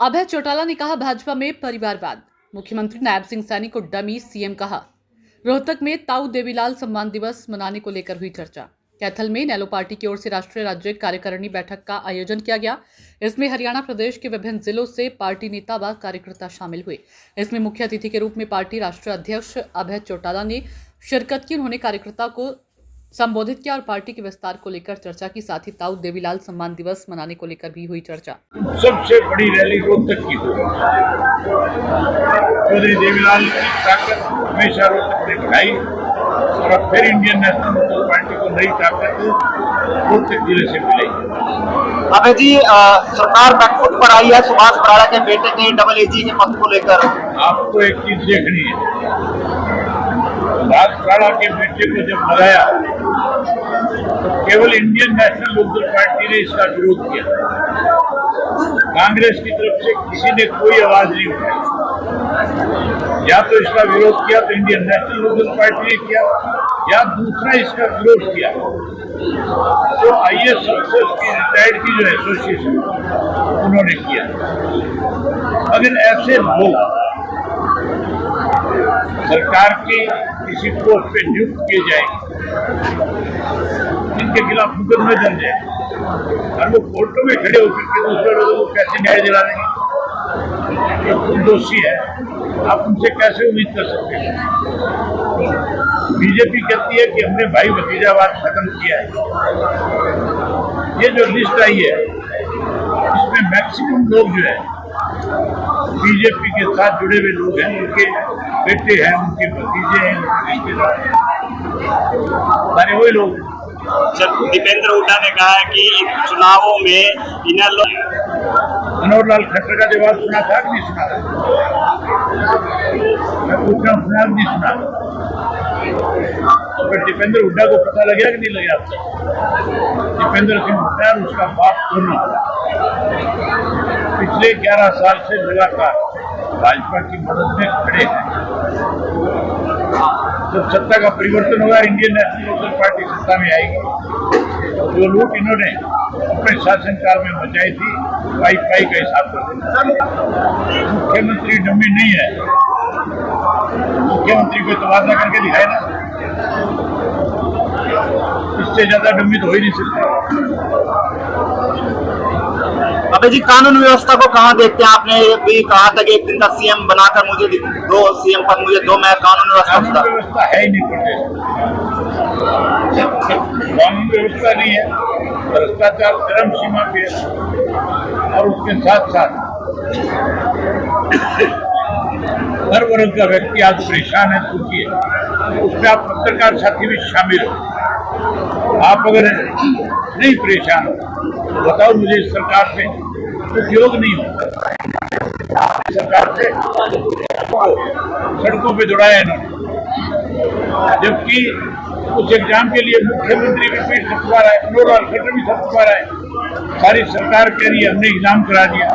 अभय चौटाला ने कहा भाजपा में परिवारवाद। मुख्यमंत्री नायब सिंह सैनी को डमी सीएम कहा। रोहतक में ताऊ देवीलाल सम्मान दिवस मनाने को लेकर हुई चर्चा। कैथल में नेलो पार्टी की ओर से राष्ट्रीय राज्य कार्यकारिणी बैठक का आयोजन किया गया। इसमें हरियाणा प्रदेश के विभिन्न जिलों से पार्टी नेता व कार्यकर्ता शामिल हुए। इसमें मुख्य अतिथि के रूप में पार्टी राष्ट्रीय अध्यक्ष अभय चौटाला ने शिरकत की। उन्होंने कार्यकर्ता को संबोधित किया और पार्टी के विस्तार को लेकर चर्चा की। साथ ही ताऊ देवीलाल सम्मान दिवस मनाने को लेकर भी हुई चर्चा। सबसे बड़ी रैली रोहतक की होगी। चौधरी देवीलाल की ताकत हमेशा रोहतक ने बढ़ाई और अब फिर इंडियन नेशनल पार्टी को नई ताकत रोहतक जिले से मिलेगी। अभय जी, सरकार बैकफुट पर आई है सुभाष बराड़ा के बेटे के डबल एजी के पद को लेकर। आपको एक चीज देखनी है, सुभाष बराड़ा के बेटे को जब लगाया तो केवल इंडियन नेशनल लोकदल पार्टी ने इसका विरोध किया। कांग्रेस की तरफ से किसी ने कोई आवाज नहीं उठाई। या तो इसका विरोध किया तो इंडियन नेशनल लोकदल पार्टी ने किया, या दूसरा इसका विरोध किया तो आईएएस अफसर की रिटायर्ड की जो एसोसिएशन उन्होंने किया। अगर ऐसे लोग सरकार के किसी पोस्ट पे नियुक्त किए जाएंगे, इनके खिलाफ मुकदमे दर्ज है और वो कोर्टों में खड़े होकर के दूसरे लोगों को कैसे न्याय दिला देंगे? जो खुद दोषी है, आप उनसे कैसे उम्मीद कर सकते हैं? बीजेपी कहती है कि हमने भाई भतीजावाद खत्म किया है। ये जो लिस्ट आई है इसमें मैक्सिमम लोग जो है बीजेपी के साथ जुड़े हुए लोग हैं, उनके बेटे हैं, उनके भतीजे हैं, उनके रिश्तेदार हैं, सारे वही लोग। दीपेंद्र हुड्डा ने कहा है कि चुनावों में इन्हें मनोहर लाल खट्टर का जवाब सुना था कि नहीं सुना था? मैं पूछ रहा हूँ, सुना नहीं सुना? तो फिर दीपेंद्र हुड्डा को पता लग गया कि नहीं लगा? दीपेंद्र सिंह हुड्डा और उसका बाप दोनों पिछले 11 साल से लगातार भाजपा की मदद में खड़े हैं। जब सत्ता का परिवर्तन होगा, इंडियन नेशनल लोकदल पार्टी सत्ता में आएगी। जो लूट इन्होंने अपने शासनकाल में मचाई थी, पाई पाई का हिसाब कर देना। मुख्यमंत्री डमी नहीं है, मुख्यमंत्री को तबादला करके दिखाए ना, इससे ज्यादा डमी तो हो ही नहीं सकते। अबे जी, कानून व्यवस्था को कहाँ देखते हैं? आपने भी कहा था कि एक दिन का सीएम बनाकर मुझे दो सीएम पद मुझे दो, मैं कानून व्यवस्था है ही नहीं प्रदेश में। कानून व्यवस्था नहीं है, भ्रष्टाचार चरम सीमा पे है और उसके साथ साथ हर वर्ग का व्यक्ति आज परेशान है, दुखी है। उसमें आप पत्रकार साथी भी शामिल हो। आप अगर नहीं परेशान हो तो बताओ मुझे, इस सरकार से उपयोग नहीं होता। सरकार से सड़कों पे दौड़ाया इन्होंने, जबकि उस एग्जाम के लिए मुख्यमंत्री भी पीठ थपवा रहा है, मनोहर लाल खट्टर भी थपवा रहा है। सारी सरकार कह रही है हमने एग्जाम करा दिया।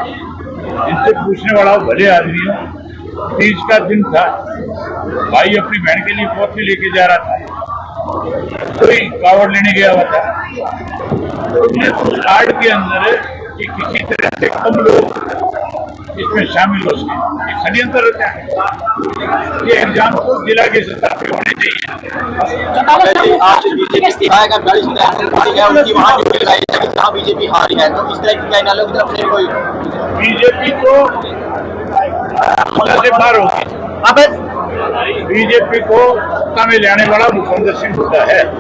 इनसे पूछने वाला भले आदमी हो, तीज का दिन था, भाई अपनी बहन के लिए कॉफी लेके जा रहा था, कोई कावड़ लेने गया हुआ था। कार्ड के अंदर कि किसी तरह से कम लोग इसमें शामिल हो सके, षड्यंत्र रहता है। ये एग्जाम तो जिला के स्तर पे होने चाहिए। आज बीजेपी इस्तीफा का गाड़ी है उनकी वहाँ ड्यूटी लगाई जाएगी जहाँ बीजेपी हारी है, तो इस तरह की कैनालों की तरफ से कोई बीजेपी तो बार होगी। अब बीजेपी को सत्ता में लाने वाला मुख्यमंत्री सिंह हुड्डा है।